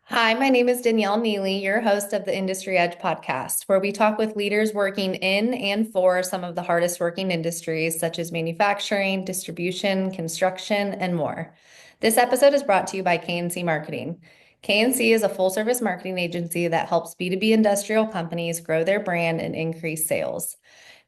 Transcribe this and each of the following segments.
Hi, my name is Danielle Neely, your host of the Industry Edge podcast, where we talk with leaders working in and for some of the hardest working industries, such as manufacturing, distribution, construction, and more. This episode is brought to you by KNC Marketing. KNC is a full service marketing agency that helps B2B industrial companies grow their brand and increase sales.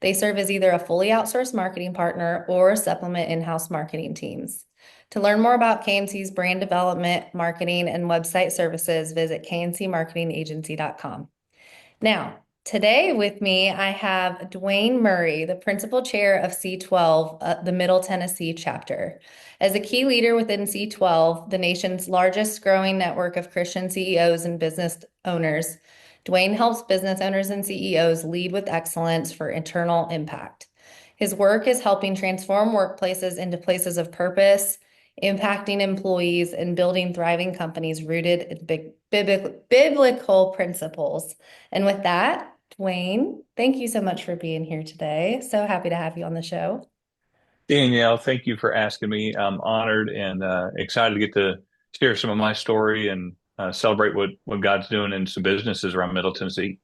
They serve as either a fully outsourced marketing partner or supplement in house marketing teams. To learn more about KNC's brand development, marketing, and website services, visit kncmarketingagency.com. Now, today with me, I have Duane Murray, the Principal Chair of C12, the Middle Tennessee chapter. As a key leader within C12, the nation's largest growing network of Christian CEOs and business owners, Duane helps business owners and CEOs lead with excellence for internal impact. His work is helping transform workplaces into places of purpose, impacting employees, and building thriving companies rooted in biblical principles. And with that, Duane, thank you so much for being here today. So happy to have you on the show. Danielle, thank you for asking me. I'm honored and excited to get to share some of my story and celebrate what God's doing in some businesses around Middle Tennessee.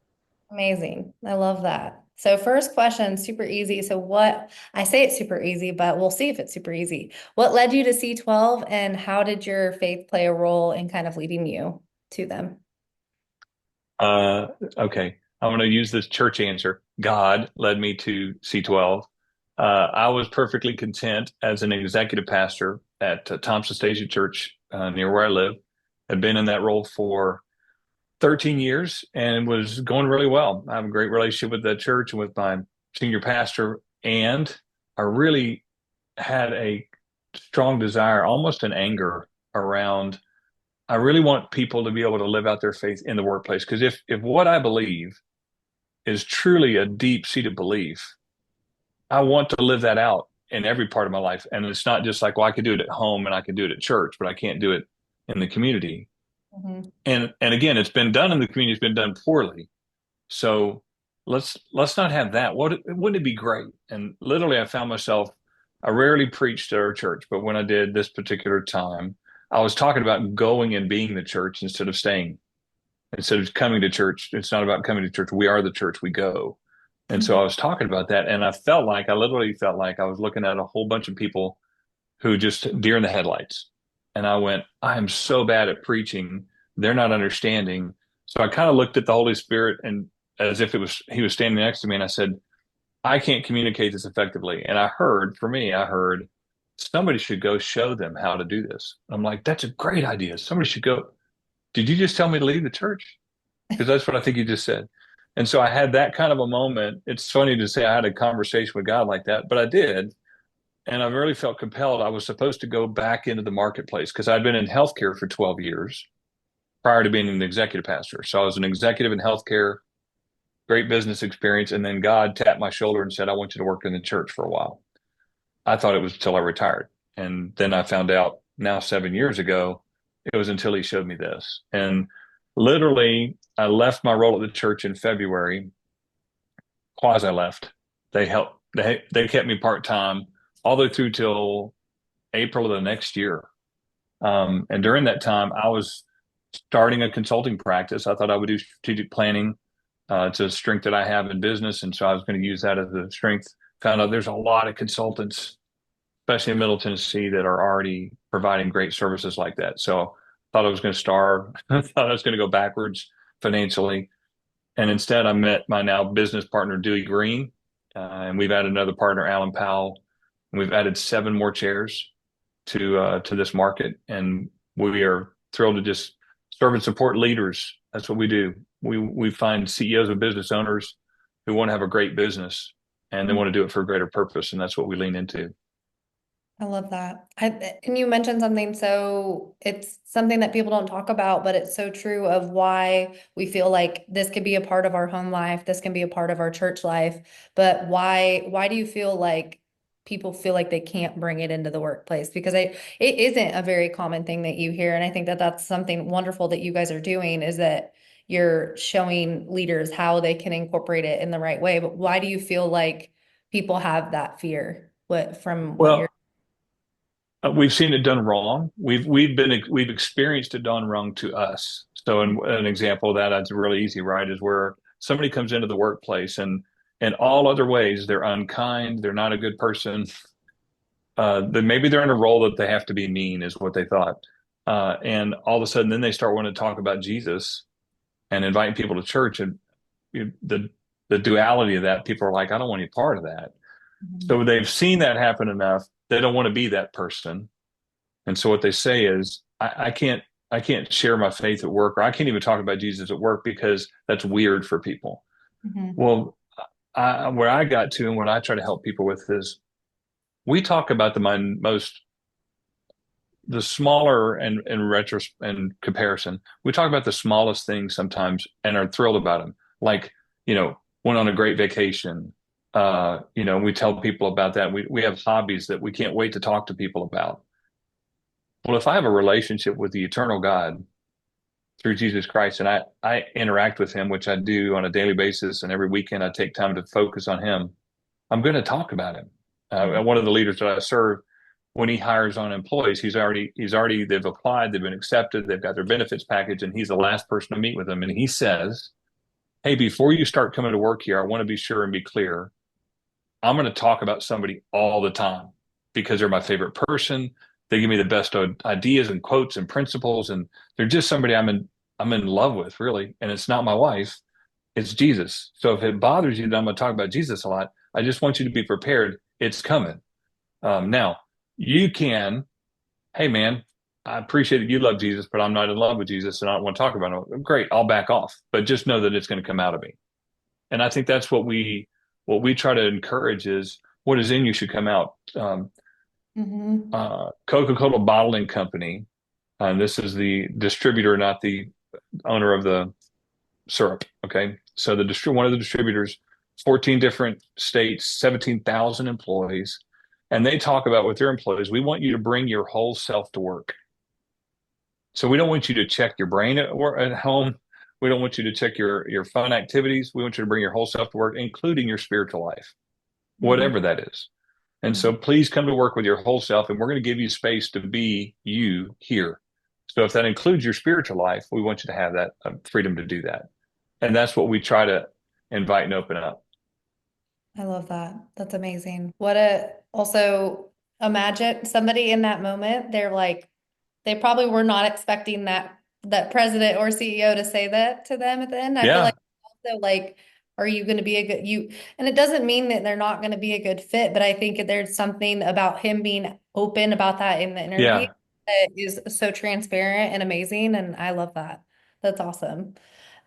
Amazing. I love that. So first question, super easy. So I say it's super easy, but we'll see if it's super easy. What led you to C12 and how did your faith play a role in kind of leading you to them? Uh, okay, I'm going to use this church answer. God led me to C12. I was perfectly content as an executive pastor at Thompson Station Church near where I live. Had been in that role for 13 years and was going really well. I have a great relationship with the church and with my senior pastor. And I really had a strong desire, almost an anger around, I really want people to be able to live out their faith in the workplace. Because if what I believe is truly a deep-seated belief, I want to live that out in every part of my life. And it's not just like, well, I could do it at home and I can do it at church, but I can't do it in the community. Mhm. And again, it's been done in the community, it's been done poorly. So let's not have that. Wouldn't it be great? And literally, I found myself. I rarely preached at our church, but when I did this particular time, I was talking about going and being the church instead of staying. Instead of coming to church, it's not about coming to church. We are the church. We go. And so I was talking about that, and I literally felt like I was looking at a whole bunch of people who just deer in the headlights. And I went, I am so bad at preaching. They're not understanding. So I kind of looked at the Holy Spirit and as if he was standing next to me, and I said, I can't communicate this effectively. And I heard somebody should go show them how to do this. I'm like, that's a great idea. Somebody should go. Did you just tell me to leave the church? Because that's what I think you just said. And so I had that kind of a moment. It's funny to say I had a conversation with God like that, but I did. And I really felt compelled. I was supposed to go back into the marketplace because I'd been in healthcare for 12 years prior to being an executive pastor. So I was an executive in healthcare, great business experience. And then God tapped my shoulder and said, I want you to work in the church for a while. I thought it was until I retired. And then I found out now 7 years ago, it was until he showed me this. And literally, I left my role at the church in February, quasi left. They kept me part time all the way through till April of the next year. And during that time, I was starting a consulting practice. I thought I would do strategic planning. It's a strength that I have in business. And so I was going to use that as a strength. Found out there's a lot of consultants, especially in Middle Tennessee, that are already providing great services like that. So I thought I was going to starve. I thought I was going to go backwards financially. And instead, I met my now business partner, Dewey Green. And we've added another partner, Alan Powell. And we've added 7 more chairs to this market, and we are thrilled to just serve and support leaders. That's what we do. We find CEOs and business owners who want to have a great business and they want to do it for a greater purpose, and that's what we lean into. I love that. And you mentioned something, so it's something that people don't talk about, but it's so true of why we feel like this could be a part of our home life, this can be a part of our church life, but why do you feel like people feel like they can't bring it into the workplace? Because it isn't a very common thing that you hear, and I think that that's something wonderful that you guys are doing is that you're showing leaders how they can incorporate it in the right way. But why do you feel like people have that fear? What you're Well, we've seen it done wrong. We've experienced it done wrong to us. So an example of that that's really easy, right, is where somebody comes into the workplace and in all other ways, they're unkind, they're not a good person. Then maybe they're in a role that they have to be mean, is what they thought. And all of a sudden, then they start wanting to talk about Jesus and inviting people to church. And the duality of that, people are like, I don't want any part of that. Mhm. So they've seen that happen enough. They don't want to be that person. And so what they say is, I can't share my faith at work, or I can't even talk about Jesus at work because that's weird for people. Mhm. Well, where I got to and what I try to help people with is we talk about the smaller and in retro and comparison, we talk about the smallest things sometimes and are thrilled about them. Like, went on a great vacation. We tell people about that. We have hobbies that we can't wait to talk to people about. Well, if I have a relationship with the eternal God through Jesus Christ and I interact with him, which I do on a daily basis, and every weekend I take time to focus on him, I'm going to talk about him. Mhm. And one of the leaders that I serve, when he hires on employees, they've applied, they've been accepted, they've got their benefits package, and he's the last person to meet with them. And he says, hey, before you start coming to work here, I want to be sure and be clear. I'm going to talk about somebody all the time because they're my favorite person. They give me the best ideas and quotes and principles, and they're just somebody I'm in love with, really. And it's not my wife, it's Jesus. So if it bothers you that I'm going to talk about Jesus a lot, I just want you to be prepared. It's coming. Now, you can, hey man, I appreciate that you love Jesus, but I'm not in love with Jesus and I don't want to talk about it. Great, I'll back off, but just know that it's going to come out of me. And I think that's what we try to encourage is what is in you should come out. Mhm. Coca-Cola Bottling Company, and this is the distributor, not the owner of the syrup. Okay, so one of the distributors, 14 different states, 17,000 employees, and they talk about with their employees, we want you to bring your whole self to work. So we don't want you to check your brain at home. We don't want you to check your fun activities. We want you to bring your whole self to work, including your spiritual life, Mhm. whatever that is. And so Mhm. please come to work with your whole self, and we're going to give you space to be you here. So if that includes your spiritual life, we want you to have that freedom to do that. And that's what we try to invite and open up. I love that. That's amazing. What a also imagine somebody in that moment, they're like, they probably were not expecting that president or CEO to say that to them at the end. I feel like Yeah, also like, are you going to be a good you? And it doesn't mean that they're not going to be a good fit, but I think there's something about him being open about that in the interview yeah. that is so transparent and amazing, and I love that. That's awesome.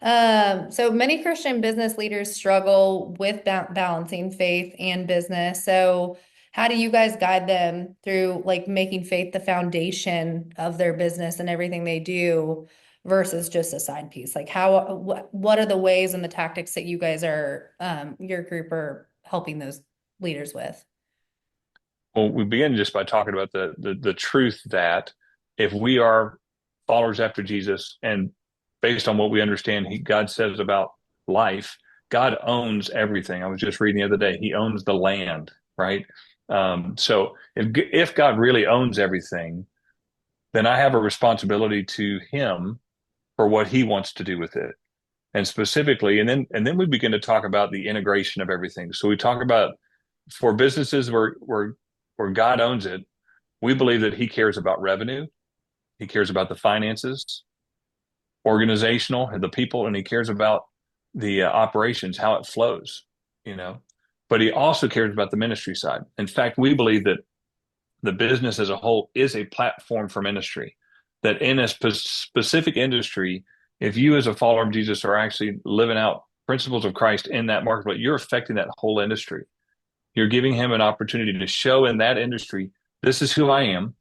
So many Christian business leaders struggle with balancing faith and business. So how do you guys guide them through like making faith the foundation of their business and everything they do versus just a side piece? Like what are the ways and the tactics that you guys are your group are helping those leaders with? Well, we begin just by talking about the truth that if we are followers after Jesus and based on what we understand God says about life, God owns everything. I was just reading the other day, he owns the land, right? So if God really owns everything, then I have a responsibility to him for what he wants to do with it. And specifically, and then we begin to talk about the integration of everything. So we talk about for businesses where God owns it, we believe that he cares about revenue, he cares about the finances, organizational, the people, and he cares about the operations, how it flows, you know. But he also cares about the ministry side. In fact, we believe that the business as a whole is a platform for ministry. That in a specific industry, if you as a follower of Jesus are actually living out principles of Christ in that marketplace, you're affecting that whole industry. You're giving him an opportunity to show in that industry, this is who I am,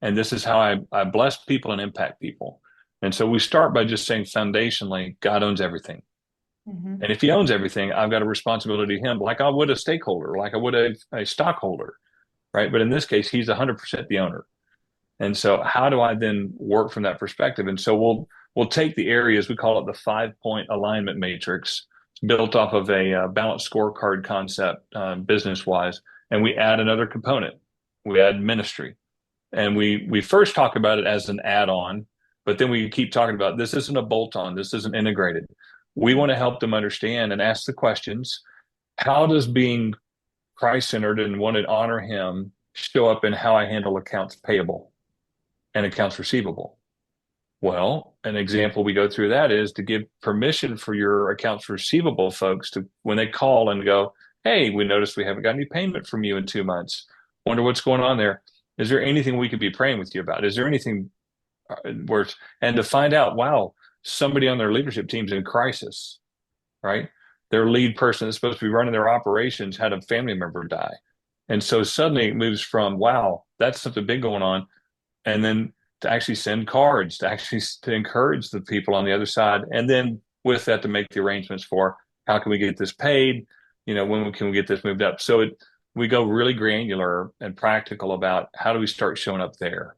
and this is how I bless people and impact people. And so we start by just saying foundationally, God owns everything. Mm-hmm. And if he owns everything, I've got a responsibility to him, like I would a stakeholder, like I would a stockholder, right? But in this case, he's 100% the owner. And so how do I then work from that perspective? And so we'll take the areas, we call it the 5-point alignment matrix, built off of a balanced scorecard concept, business wise, and we add another component. We add ministry, and we first talk about it as an add-on, But then we keep talking about this isn't a bolt-on, this isn't integrated. We want to help them understand and ask the questions. How does being Christ-centered and want to honor him show up in how I handle accounts payable and accounts receivable? Well, an example we go through that is to give permission for your accounts receivable folks to, when they call and go, hey, we noticed we haven't got any payment from you in 2 months. Wonder what's going on there. Is there anything we could be praying with you about? Is there anything worse? And to find out, wow, somebody on their leadership team's in crisis, right? Their lead person that's supposed to be running their operations had a family member die. And so suddenly it moves from, wow, that's something big going on. And then to actually send cards, to actually to encourage the people on the other side. And then with that, to make the arrangements for how can we get this paid? When can we get this moved up? So we go really granular and practical about how do we start showing up there.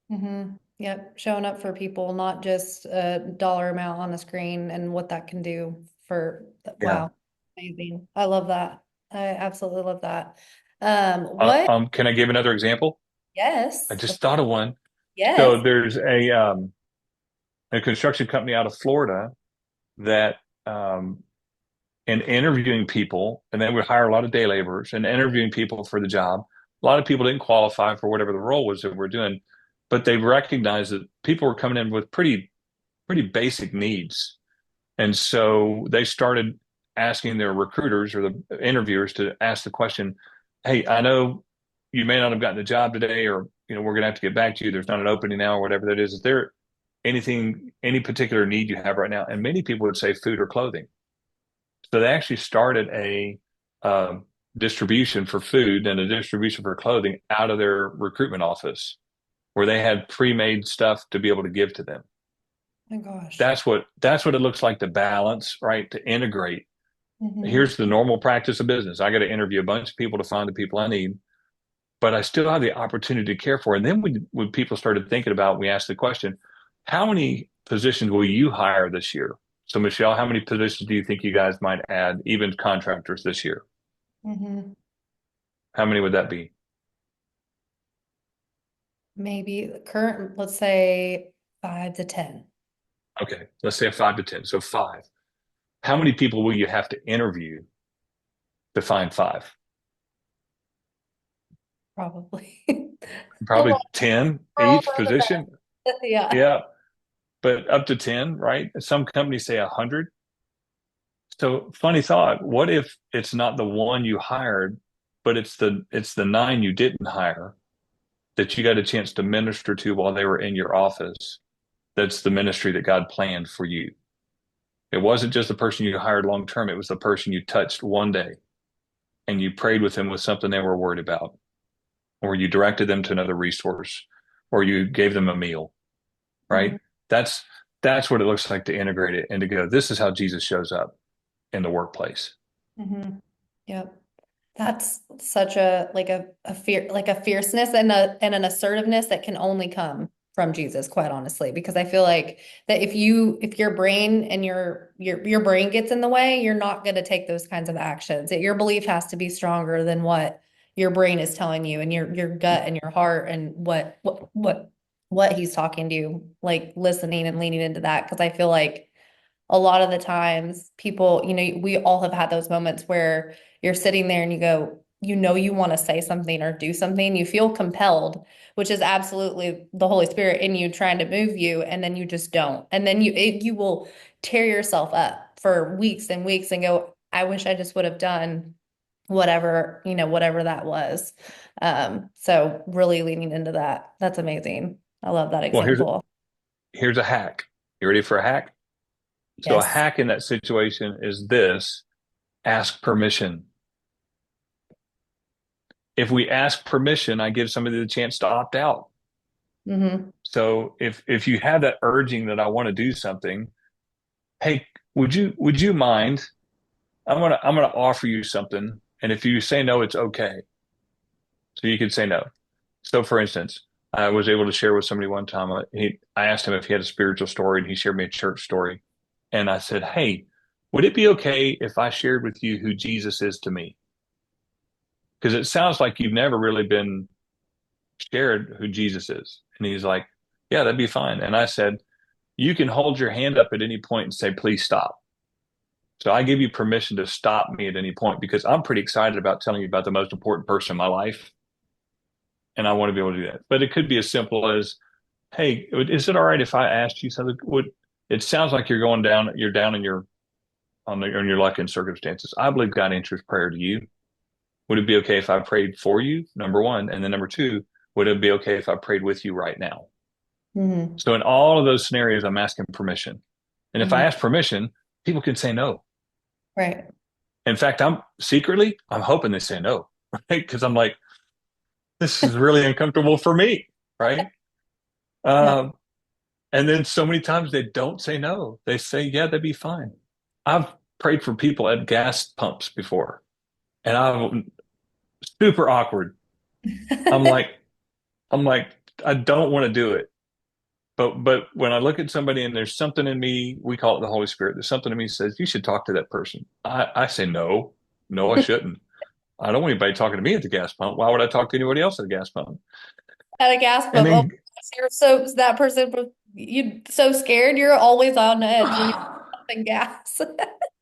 Mm-hmm. Yep. Showing up for people, not just a dollar amount on the screen and what that can do for, Yeah. wow, amazing. I love that. I absolutely love that. Can I give another example? I Yes. just thought of one. Yes. So there's a construction company out of Florida that in interviewing people, and they would hire a lot of day laborers and interviewing people for the job. A lot of people didn't qualify for whatever the role was that we're doing, but they recognized that people were coming in with pretty basic needs. And so they started asking their recruiters or the interviewers to ask the question, hey, I know you may not have gotten the job today, or we're going to have to get back to you. There's not an opening now or whatever that is. Is there any particular need you have right now? And many people would say food or clothing. So they actually started a distribution for food and a distribution for clothing out of their recruitment office, where they had pre-made stuff to be able to give to them. Oh my gosh. That's what it looks like to balance, right? To integrate. Mm-hmm. Here's the normal practice of business. I got to interview a bunch of people to find the people I need, but I still have the opportunity to care for. And then when people started thinking about, we asked the question, how many positions will you hire this year? So Michelle, how many positions do you think you guys might add, even contractors this year? Mm-hmm. How many would that be? Maybe current, let's say 5 to 10. Okay, let's say a 5 to 10. So five. How many people will you have to interview to find five? Probably. A Probably lot 10 for all each of position. that. Yeah. Yeah, but up to 10, right? Some companies say 100. So funny thought, what if it's not the one you hired, but it's the nine you didn't hire that you got a chance to minister to while they were in your office? That's the ministry that God planned for you. It wasn't just the person you hired long term, it was the person you touched one day and you prayed with them with something they were worried about, or you directed them to another resource, or you gave them a meal, Mm-hmm. right? That's that's what it looks like to integrate it and to go, this is how Jesus shows up in the workplace. Mm-hmm. Yep. That's such a fear, like a fierceness and an assertiveness that can only come from Jesus, quite honestly, because I feel like that if your brain and your brain gets in the way, you're not going to take those kinds of actions. Your belief has to be stronger than what your brain is telling you, and your gut and your heart and what he's talking to you, like listening and leaning into that. Because I feel like a lot of the times people, we all have had those moments where you're sitting there and you go, you want to say something or do something, you feel compelled, which is absolutely the Holy Spirit in you trying to move you, and then you just don't. And then you will tear yourself up for weeks and weeks and go, I wish I just would have done whatever that was. So really leaning into that. That's amazing. I love that Well, example. here's a hack. You ready for a hack? So a Yes. hack in that situation is this: ask permission. If we ask permission, I give somebody the chance to opt out. Mm-hmm. So if you have that urging that I want to do something, hey, would you mind? I'm gonna offer you something, and if you say no, it's okay. So you could say no. So for instance, I was able to share with somebody one time. I asked him if he had a spiritual story, and he shared me a church story. And I said, hey, would it be okay if I shared with you who Jesus is to me? Because it sounds like you've never really been shared who Jesus is. And he's like, yeah, that'd be fine. And I said, you can hold your hand up at any point and say, please stop. So I give you permission to stop me at any point because I'm pretty excited about telling you about the most important person in my life. And I want to be able to do that. But it could be as simple as, hey, is it all right if I asked you something? It sounds like you're down in your on your luck and circumstances. I believe God answers prayer to you. Would it be okay if I prayed for you? Number one. And then number two, would it be okay if I prayed with you right now? Mm-hmm. So in all of those scenarios, I'm asking permission. And if I Mm-hmm. ask permission, people can say no. Right. In fact, I'm hoping they say no, right? Because I'm like, this is really uncomfortable for me, right? Yeah. Um, and then so many times they don't say no. They say, yeah, that'd be fine. I've prayed for people at gas pumps before, and I'm super awkward. I'm like, I'm like, I don't want to do it. But when I look at somebody and there's something in me, we call it the Holy Spirit. There's something in me that says you should talk to that person. I say no, no, I shouldn't. I don't want anybody talking to me at the gas pump. Why would I talk to anybody else at the gas pump? At a gas And pump. Oh, then, you're so that person. You so scared. You're always on edge when you're pumping gas.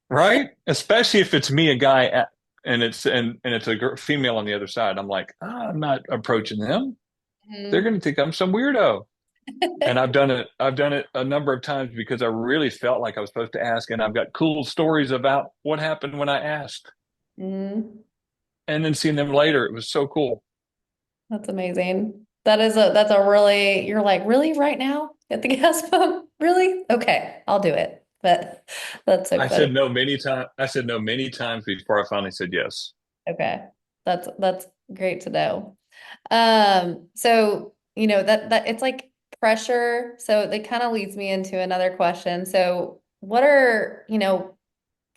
right? Especially if it's me, a guy, and it's a female on the other side. I'm like, I'm not approaching them. They're Mhm. going to think I'm some weirdo. And I've done it. I've done it a number of times because I really felt like I was supposed to ask, and I've got cool stories about what happened when I asked. Mhm. And then seeing them later, it was so cool. That's amazing. That's a really, you're like, really right now at the gas pump? Really? Okay, I'll do it. But that's so I funny. said no many times. I said no many times before I finally said yes. Okay. That's great to know. So that it's like pressure. So that kind of leads me into another question. So what are,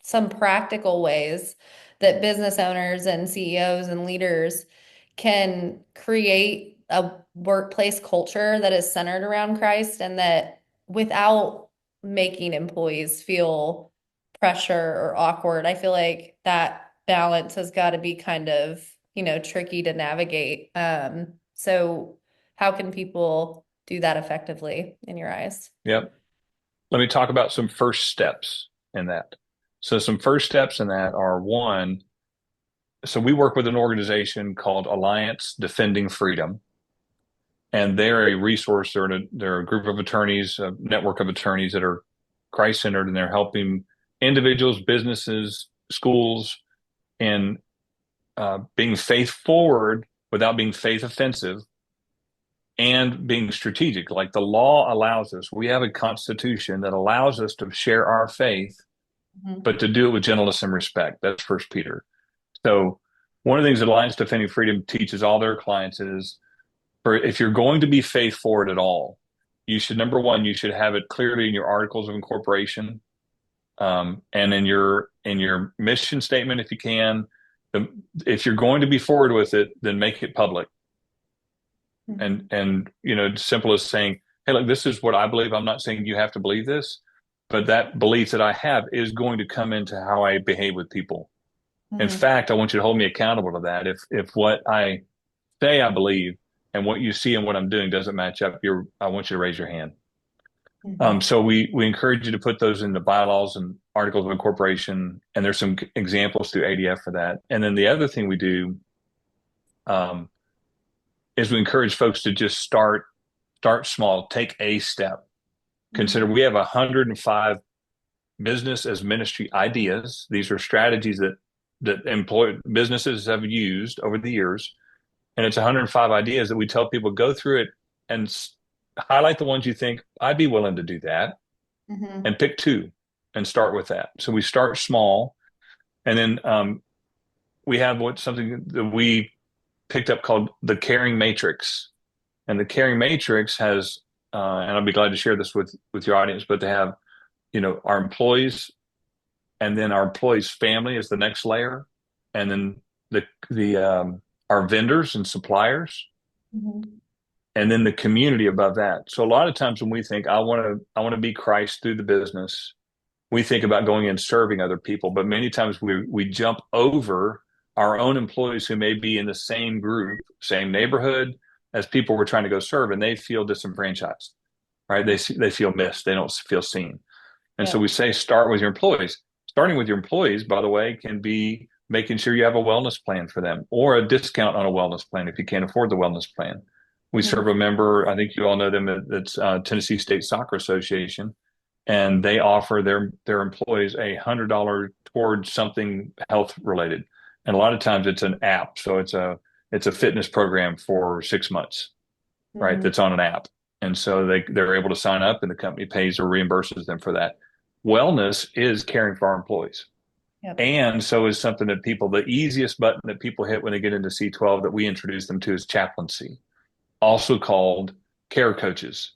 some practical ways that business owners and CEOs and leaders can create a workplace culture that is centered around Christ and that without making employees feel pressure or awkward? I feel like that balance has got to be kind of, tricky to navigate. So how can people do that effectively in your eyes? Yep. Let me talk about some first steps in that. So some first steps in that are one, so we work with an organization called Alliance Defending Freedom, and they're a resource. They're a group of attorneys, a network of attorneys that are Christ-centered, and they're helping individuals, businesses, schools in being faith forward without being faith offensive and being strategic. Like the law allows us, we have a constitution that allows us to share our faith, Mhm. but to do it with gentleness and respect. That's First Peter. So one of the things that Alliance Defending Freedom teaches all their clients is, for if you're going to be faith forward at all, you should, number one, you should have it clearly in your articles of incorporation, and in your mission statement if you can. If you're going to be forward with it, then make it public. Mhm. And simple as saying, hey, look, this is what I believe. I'm not saying you have to believe this, but that belief that I have is going to come into how I behave with people. In Mhm. fact, I want you to hold me accountable to that. If what I say I believe and what you see and what I'm doing doesn't match up, I want you to raise your hand. Mhm. So we encourage you to put those in the bylaws and articles of incorporation, and there's some examples through ADF for that. And then the other thing we do um, is we encourage folks to just start small, take a step. Consider Mhm. we have 105 business as ministry ideas. These are strategies that employ businesses have used over the years, and it's 105 ideas that we tell people go through it and highlight the ones you think I'd be willing to do that, Mhm. and pick two and start with that. So we start small, and then we have something that we picked up called the Caring Matrix, and the Caring Matrix has, and I'll be glad to share this with your audience, but they have our employees, and then our employees' family is the next layer, and then the our vendors and suppliers, Mhm. and then the community above that. So a lot of times when we think I want to be Christ through the business, we think about going and serving other people, but many times we jump over our own employees who may be in the same group, same neighborhood as people we're trying to go serve, and they feel disenfranchised. right? They feel missed. They don't feel seen. And so Yeah. we say start with your employees. Starting with your employees, by the way, can be making sure you have a wellness plan for them or a discount on a wellness plan if you can't afford the wellness plan. We serve Mhm. a member, I think you all know them, that's Tennessee State Soccer Association, and they offer their employees $100 towards something health related. And a lot of times it's an app. So it's a fitness program for 6 months, right? Mhm. That's on an app. And so they're able to sign up and the company pays or reimburses them for that. Wellness is caring for our employees. Yep. And so is something that the easiest button that people hit when they get into C12 that we introduce them to is chaplaincy, also called care coaches.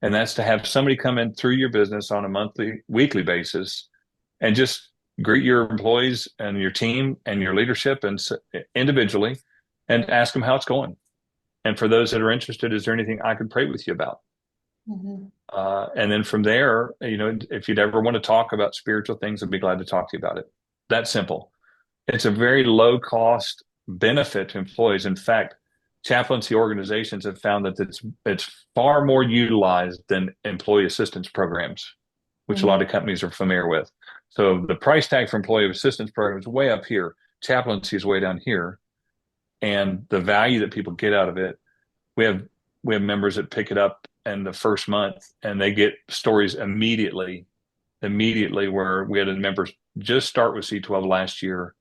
And that's to have somebody come in through your business on a weekly basis and just greet your employees and your team and your leadership and individually and ask them how it's going. And for those that are interested, is there anything I could pray with you about? Mhm. And then from there, if you'd ever want to talk about spiritual things, I'd be glad to talk to you about it. That simple. It's a very low cost benefit to employees. In fact, chaplaincy organizations have found that it's far more utilized than employee assistance programs, which a lot Mhm. of companies are familiar with. So the price tag for employee assistance programs is way up here. Chaplaincy is way down here. And the value that people get out of it, we have we have members that pick it up in the first month and they get stories immediately where we had members just start with C12 last year.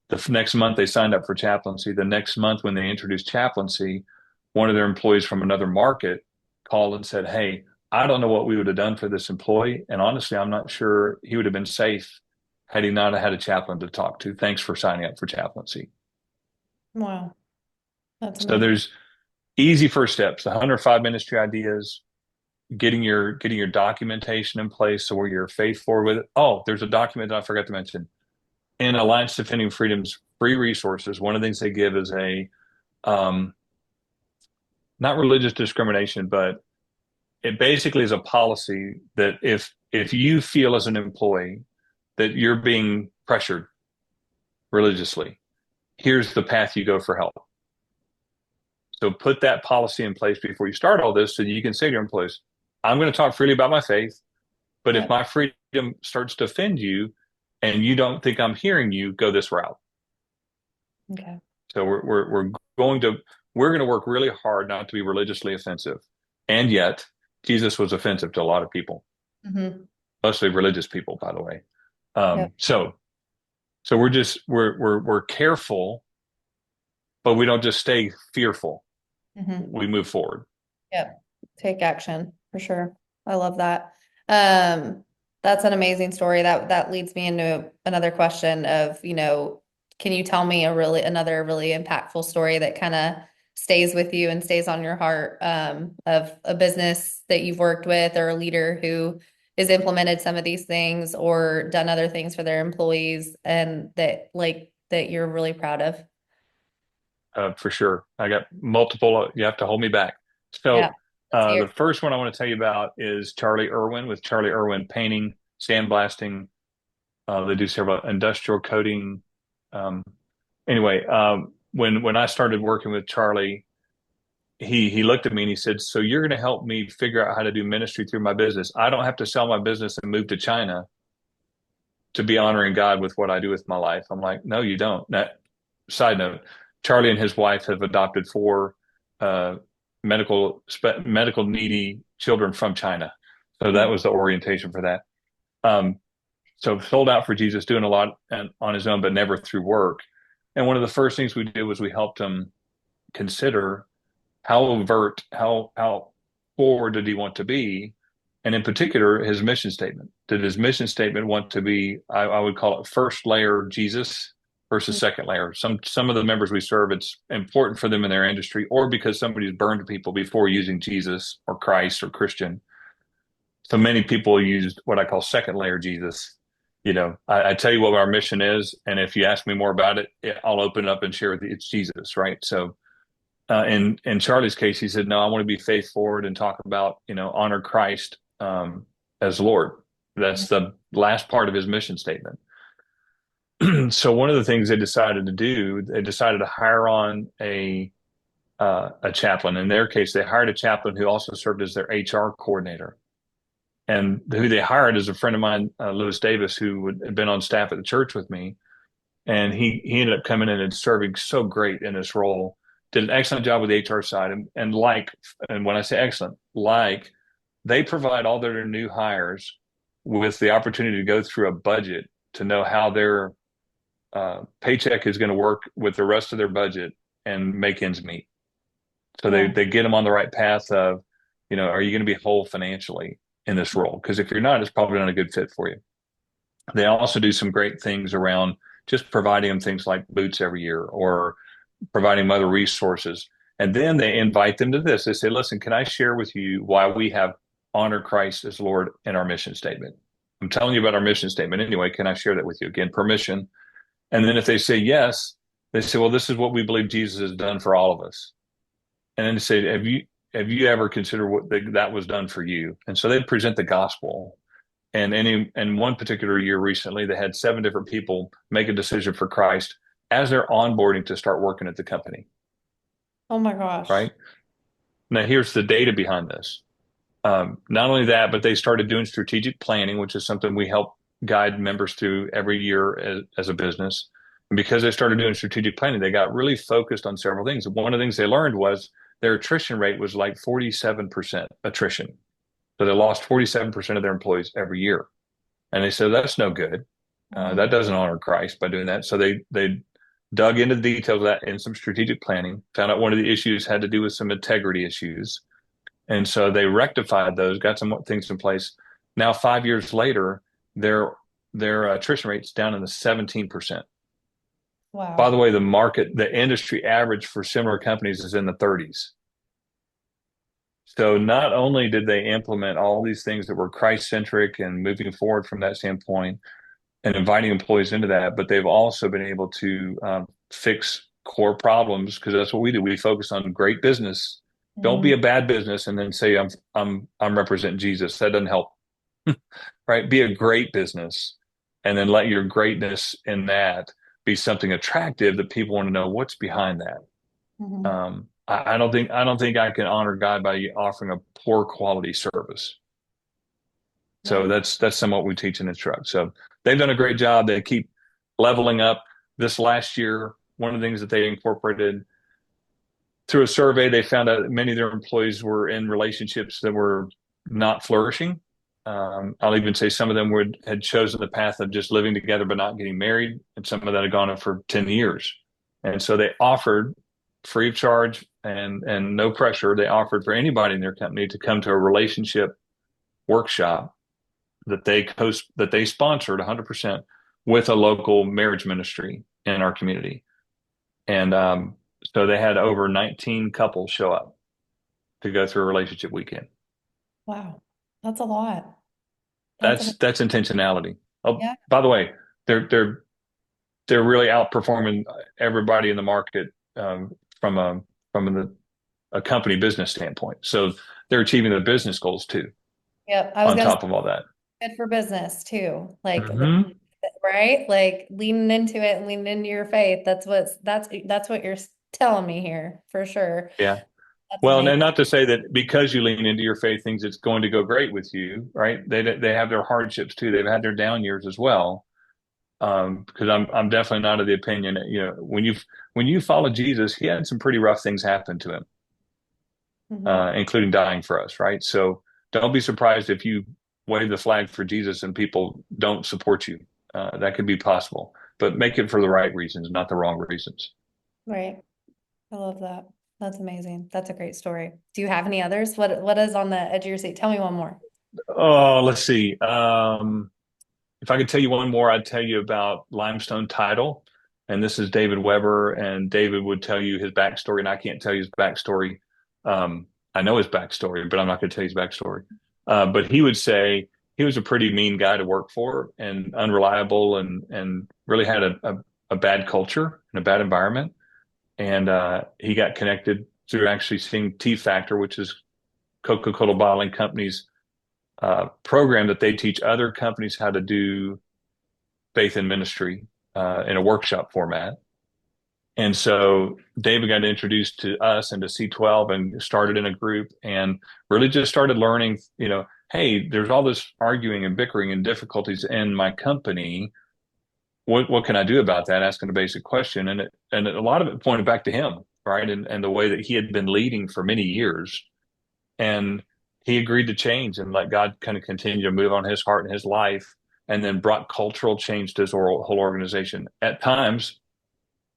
The next month they signed up for chaplaincy. The next month when they introduced chaplaincy, one of their employees from another market called and said, "Hey, I don't know what we would have done for this employee. And honestly, I'm not sure he would have been safe had he not had a chaplain to talk to. Thanks for signing up for chaplaincy." Wow. That's So amazing. there's easy first steps, the 105 ministry ideas, getting your documentation in place so where you're faithful with it. Oh, there's a document that I forgot to mention. In Alliance Defending Freedom's free resources, one of the things they give is a um, not religious discrimination, but it basically is a policy that if you feel as an employee that you're being pressured religiously, here's the path you go for help. So put that policy in place before you start all this so you can say to your employees, I'm going to talk freely about my faith, but if Yep. my freedom starts to offend you and you don't think I'm hearing you, go this route. Okay. So going to we're going to work really hard not to be religiously offensive. And yet, Jesus was offensive to a lot of people, Mhm. mostly religious people, by the way. Yep. So we're careful, but we don't just stay fearful. Mhm. We move forward. Yep. Take action for sure. I love that. Um, that's an amazing story. That leads me into another question of, can you tell me another really impactful story that kind of stays with you and stays on your heart, of a business that you've worked with or a leader who has implemented some of these things or done other things for their employees and that you're really proud of? For sure. I got multiple. You have to hold me back. Yeah. So Let's hear the it. first one I want to tell you about is Charlie Irwin with Charlie Irwin Painting, Sandblasting. They do several industrial coating. Um, anyway, when I started working with Charlie, he looked at me and he said, "So you're going to help me figure out how to do ministry through my business? I don't have to sell my business and move to China to be honoring God with what I do with my life." I'm like, "No, you don't." Now, side note, Charlie and his wife have adopted four uh, medical needy children from China. So that Mhm. was the orientation for that. Um, so sold out for Jesus, doing a lot on his own, but never through work. And one of the first things we did was we helped him consider how forward did he want to be, and in particular, his mission statement. Did his mission statement want to be, I would call it first layer Jesus versus second layer? Some of the members we serve, it's important for them in their industry, or because somebody's burned people before using Jesus or Christ or Christian. So many people use what I call second layer Jesus. I tell you what our mission is, and if you ask me more about it, I'll open it up and share with you. It's Jesus, right? So in Charlie's case, he said, "No, I want to be faith forward and talk about, honor Christ as Lord." That's the last part of his mission statement. So one of the things they decided to do, they decided to hire on a chaplain. In their case, they hired a chaplain who also served as their HR coordinator. And who they hired is a friend of mine, Lewis Davis, who had been on staff at the church with me. And he ended up coming in and serving so great in this role, did an excellent job with the HR side. And when I say excellent, like they provide all their new hires with the opportunity to go through a budget to know how their paycheck is going to work with the rest of their budget and make ends meet. So Yeah. they get them on the right path of, are you going to be whole financially in this role? Because if you're not, it's probably not a good fit for you. They also do some great things around just providing them things like boots every year or providing them other resources. And then they invite them to this. They say, listen, can I share with you why we have honor Christ as Lord in our mission statement? I'm telling you about our mission statement anyway. Can I share that with you? Again, permission. And then if they say yes, they say, well, this is what we believe Jesus has done for all of us. And then they say, have you ever considered what that was done for you? And so they present the gospel. And in one particular year recently, they had 7 different people make a decision for Christ as they're onboarding to start working at the company. Oh my gosh. Right now, here's the data behind this. Not only that, but they started doing strategic planning, which is something we help guide members through every year as a business. And because they started doing strategic planning, they got really focused on several things. One of the things they learned was their attrition rate was like 47% attrition. So they lost 47% of their employees every year. And they said, that's no good. That doesn't honor Christ by doing that. So they dug into the details of that in some strategic planning, found out one of the issues had to do with some integrity issues. And so they rectified those, got some things in place. Now, 5 years later, their attrition rate's down in the 17%. By Wow. the way, the industry average for similar companies is in the 30s. So not only did they implement all these things that were Christ-centric and moving forward from that standpoint and inviting employees into that, but they've also been able to fix core problems because that's what we do. We focus on great business. Don't be Mhm. a bad business and then say I'm representing Jesus. That doesn't help. Right? Be a great business and then let your greatness in that be something attractive that people want to know what's behind that. Mhm. I don't think I can honor God by offering a poor quality service. So Right. that's somewhat we teach and instruct. So they've done a great job. They keep leveling up. This last year, one of the things that they incorporated through a survey, they found out that many of their employees were in relationships that were not flourishing. I'll even say some of them had chosen the path of just living together but not getting married, and some of that had gone on for 10 years. And so they offered free of charge and no pressure. They offered for anybody in their company to come to a relationship workshop that they sponsored 100% with a local marriage ministry in our community. And so they had over 19 couples show up to go through a relationship weekend. Wow. That's a lot. That's That's amazing. that's intentionality. Oh, Yeah. by the way, they're really outperforming everybody in the market from a company business standpoint. So they're achieving their business goals too, Yep. I was on gonna say top of all that. good for business too. Like, Hmm. right? Like leaning into it and leaning into your faith. That's what you're telling me here for sure. Yeah. That's Well, amazing. and not to say that because you lean into your faith things it's going to go great with you, right? They have their hardships too. They've had their down years as well. Because I'm definitely not of the opinion that, when you follow Jesus, he had some pretty rough things happen to him, Hmm. including dying for us, right? So don't be surprised if you wave the flag for Jesus and people don't support you. That could be possible, but make it for the right reasons, not the wrong reasons. Right. I love that. That's amazing. That's a great story. Do you have any others? What is on the edge of your seat? Tell me one more. Oh, let's see. If I could tell you one more, I'd tell you about limestone title. And this is David Weber, and David would tell you his backstory, and I can't tell you his backstory. I know his backstory, but I'm not going to tell you his backstory. But he would say he was a pretty mean guy to work for and unreliable and really had a bad culture and a bad environment. And he got connected through actually seeing T Factor, which is Coca-Cola Bottling Company's program that they teach other companies how to do faith and ministry in a workshop format. And so David got introduced to us and to C12 and started in a group and really just started learning, hey, there's all this arguing and bickering and difficulties in my company. What can I do about that? Asking a basic question. And a lot of it pointed back to him, right? And the way that he had been leading for many years. And he agreed to change and let God kind of continue to move on his heart and his life, and then brought cultural change to his whole organization. At times,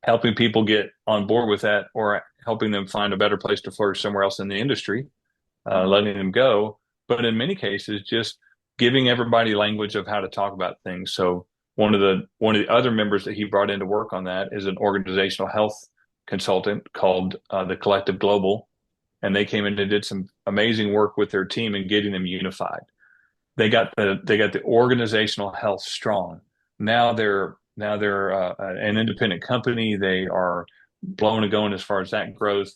helping people get on board with that or helping them find a better place to flourish somewhere else in the industry, letting them go. But in many cases, just giving everybody language of how to talk about things. So one of the other members that he brought in to work on that is an organizational health consultant called the Collective Global, and they came in and did some amazing work with their team in getting them unified. They got the organizational health strong. Now they're an independent company. They are blowing and going as far as that growth.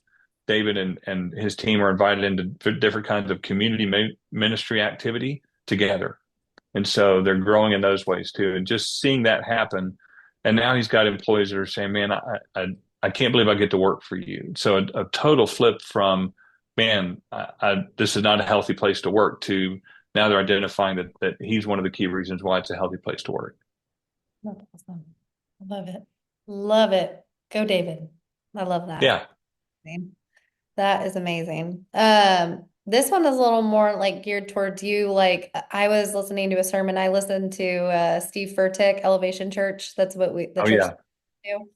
David and his team are invited into different kinds of community ministry activity together. And so they're growing in those ways too. And just seeing that happen. And now he's got employees that are saying, man, I can't believe I get to work for you. So a total flip from, man, this is not a healthy place to work, to now they're identifying that he's one of the key reasons why it's a healthy place to work. That's awesome. I love it. Love it. Go, David. I love that. Yeah. That is amazing. This one is a little more like geared towards you. Like I was listening to a sermon. I listened to Steve Furtick, Elevation Church. That's what the Oh, church yeah. do.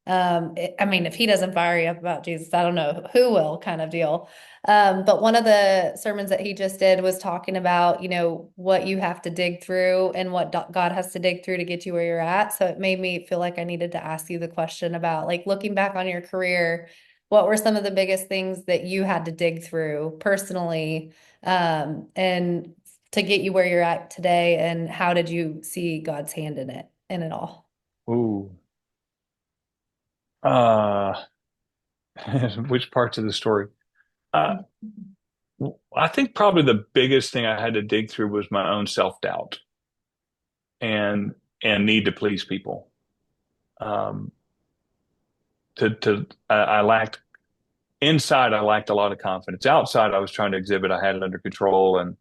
I mean, if he doesn't fire you up about Jesus, I don't know who will, kind of deal. But one of the sermons that he just did was talking about, what you have to dig through and what God has to dig through to get you where you're at. So it made me feel like I needed to ask you the question about, like, looking back on your career, what were some of the biggest things that you had to dig through personally, and to get you where you're at today, and how did you see God's hand in it all? Ooh. Uh, which parts of the story? Uh, I think probably the biggest thing I had to dig through was my own self-doubt and need to please people. Um, I lacked inside. I lacked a lot of confidence. Outside, I was trying to exhibit I had it under control,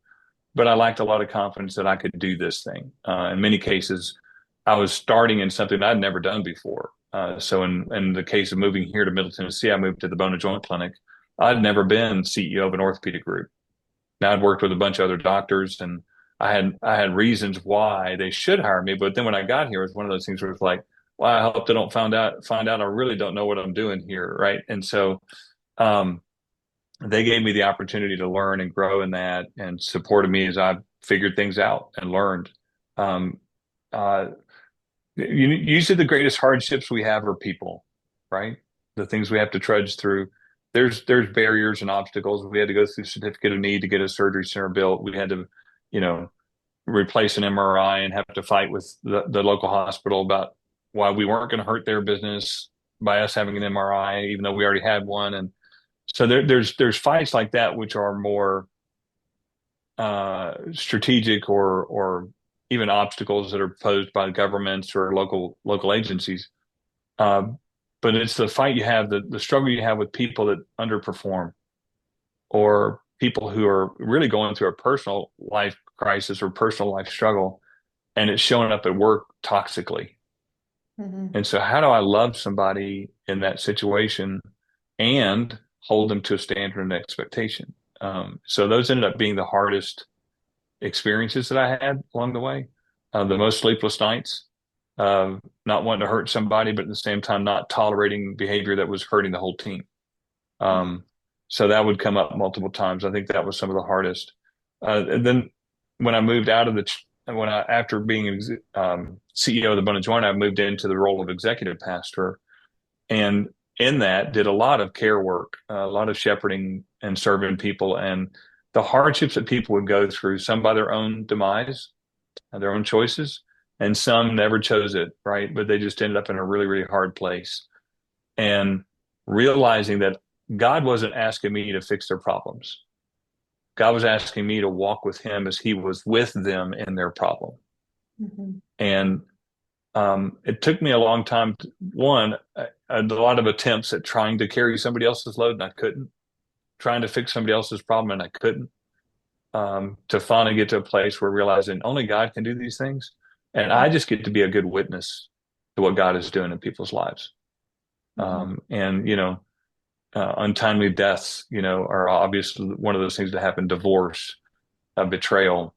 but I lacked a lot of confidence that I could do this thing. In many cases, I was starting in something I'd never done before. So in the case of moving here to Middle Tennessee, I moved to the Bone and Joint Clinic. I'd never been CEO of an orthopedic group. Now I'd worked with a bunch of other doctors, and I had reasons why they should hire me. But then when I got here, it was one of those things where it's like, well, I hope they don't find out I really don't know what I'm doing here, right? And so um, they gave me the opportunity to learn and grow in that, and supported me as I figured things out and learned. Um, uh, Usually the greatest hardships we have are people, right? The things we have to trudge through. There's barriers and obstacles. We had to go through certificate of need to get a surgery center built. We had to, you know, replace an MRI and have to fight with the local hospital about why we weren't going to hurt their business by us having an MRI, even though we already had one. And so there's fights like that which are more strategic, or even obstacles that are posed by governments or local agencies. Uh, but it's the fight you have, the struggle you have with people that underperform, or people who are really going through a personal life crisis or personal life struggle, and it's showing up at work toxically. Mhm. And so, how do I love somebody in that situation and hold them to a standard and expectation? So those ended up being the hardest experiences that I had along the way. The most sleepless nights, not wanting to hurt somebody, but at the same time not tolerating behavior that was hurting the whole team. Um, so that would come up multiple times. I think that was some of the hardest. And then when I moved out of after being CEO of the Bone and Joint, I moved into the role of executive pastor, and in that did a lot of care work, a lot of shepherding and serving people, and the hardships that people would go through, some by their own demise, their own choices, and some never chose it, right? But they just ended up in a really, really hard place. And realizing that God wasn't asking me to fix their problems. God was asking me to walk with him as he was with them in their problem. Mhm. And It took me a long time. I had a lot of attempts at trying to carry somebody else's load, and I couldn't. Trying to fix somebody else's problem, and I couldn't. To finally get to a place where realizing only God can do these things, and I just get to be a good witness to what God is doing in people's lives. Mhm. And untimely deaths, are obviously one of those things that happen. Divorce, betrayal,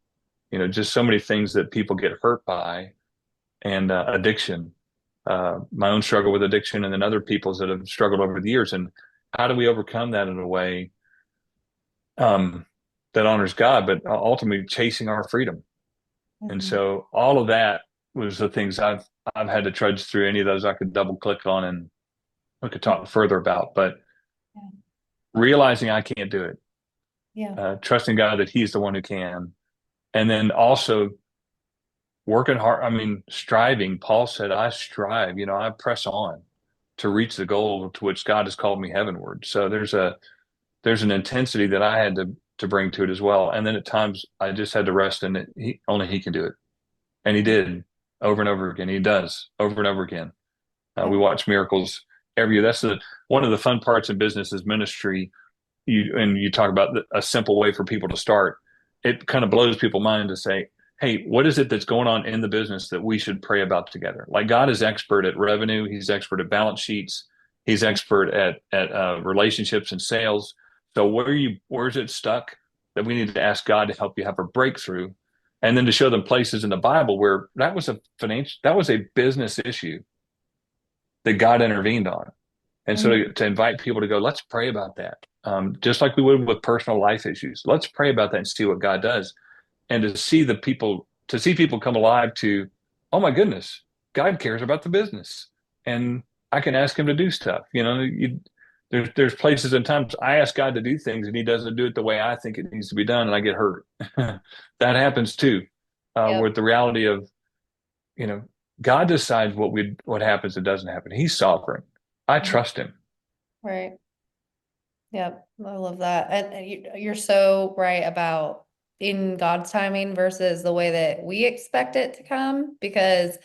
just so many things that people get hurt by, and addiction. My own struggle with addiction, and then other people's that have struggled over the years. And how do we overcome that in a way um, that honors God, but ultimately chasing our freedom? And Mhm. so all of that was the things I've had to trudge through. Any of those I could double click on and we could talk further about, but Yeah. realizing I can't do it, Yeah. trusting God that He's the one who can, and then also working hard. I mean, striving. Paul said, "I strive." I press on to reach the goal to which God has called me heavenward. So there's an intensity that I had to bring to it as well. And then at times I just had to rest in it. Only He can do it, and He did over and over again. He does over and over again. We Yeah. watch miracles every year. That's one of the fun parts of business is ministry. You talk about a simple way for people to start. It kind of blows people's mind to say, "Hey, what is it that's going on in the business that we should pray about together?" Like God is expert at revenue. He's expert at balance sheets. He's expert at relationships and sales. So where's it stuck that we need to ask God to help you have a breakthrough, and then to show them places in the Bible where that was a business issue that God intervened on. And so Mhm. to invite people to go, let's pray about that. Just like we would with personal life issues. Let's pray about that and see what God does. And to see people come alive to, oh my goodness, God cares about the business. And I can ask him to do stuff. There's places and times I ask God to do things and he doesn't do it the way I think it needs to be done and I get hurt. That happens too. Yep. With the reality of you know, God decides what happens and doesn't happen. He's sovereign. I Mhm. trust him. Right. Yep. I love that. And you're so right about in God's timing versus the way that we expect it to come. Because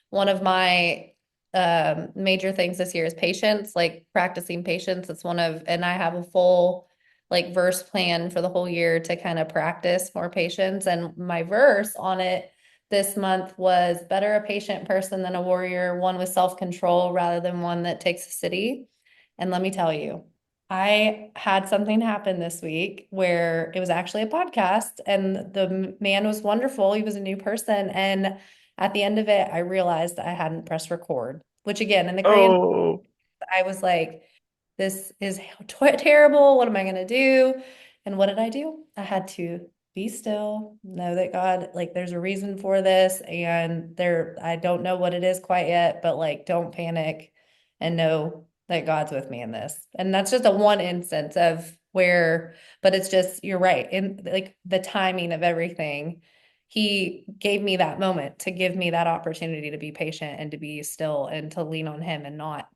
one of my major things this year is patience, like practicing patience. It's and I have a full like verse plan for the whole year to kind of practice more patience. And my verse on it this month was better a patient person than a warrior, one with self-control rather than one that takes a city. And let me tell you, I had something happen this week where it was actually a podcast and the man was wonderful. He was a new person. And at the end of it, I realized I hadn't pressed record, which again, in the grand, Oh, I was like, this is terrible. What am I going to do? And what did I do? I had to be still, know that God, like, there's a reason for this. And I don't know what it is quite yet, but like, don't panic and know that God's with me in this. And that's just a one instance of where, but it's just, you're right. In like the timing of everything, he gave me that moment to give me that opportunity to be patient and to be still and to lean on him and not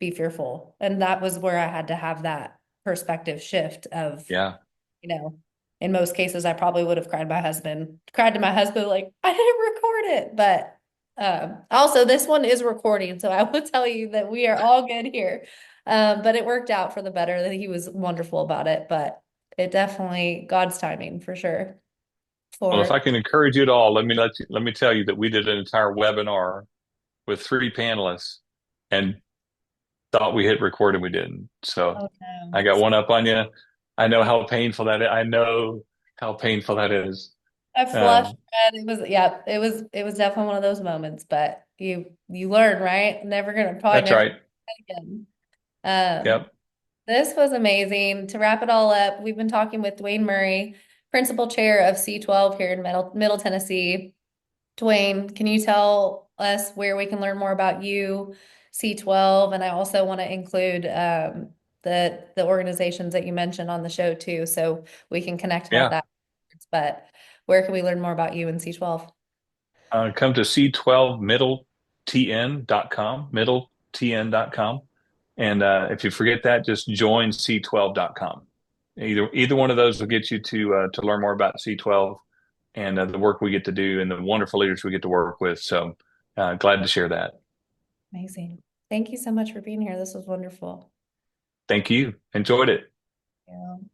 be fearful. And that was where I had to have that perspective shift of, yeah. you know, in most cases, I probably would have cried to my husband, like, I didn't record it. But also, this one is recording. So I will tell you that we are all good here. But it worked out for the better that he was wonderful about it. But it definitely, God's timing for sure. Well, if For, I can encourage you at all, let me tell you that we did an entire webinar with three panelists and thought we hit record and we didn't. So oh no. I got one up on you. I know how painful that is. I know how painful that is. I flushed Um, red. Yeah, it was definitely one of those moments, but you learn, right? Probably that's never right. again. Um, Yep. this was amazing. To wrap it all up, we've been talking with Duane Murray, Principal Chair of C12 here in Middle Tennessee. Duane, can you tell us where we can learn more about you, C12? And I also want to include the organizations that you mentioned on the show too, so we can connect about Yeah. that. But where can we learn more about you in C12? Come to C12middletn.com, middletn.com. And if you forget that, just join C12.com. Either one of those will get you to learn more about C12 and the work we get to do and the wonderful leaders we get to work with. So glad to share that. Amazing. Thank you so much for being here. This was wonderful. Thank you. Enjoyed it. Yeah.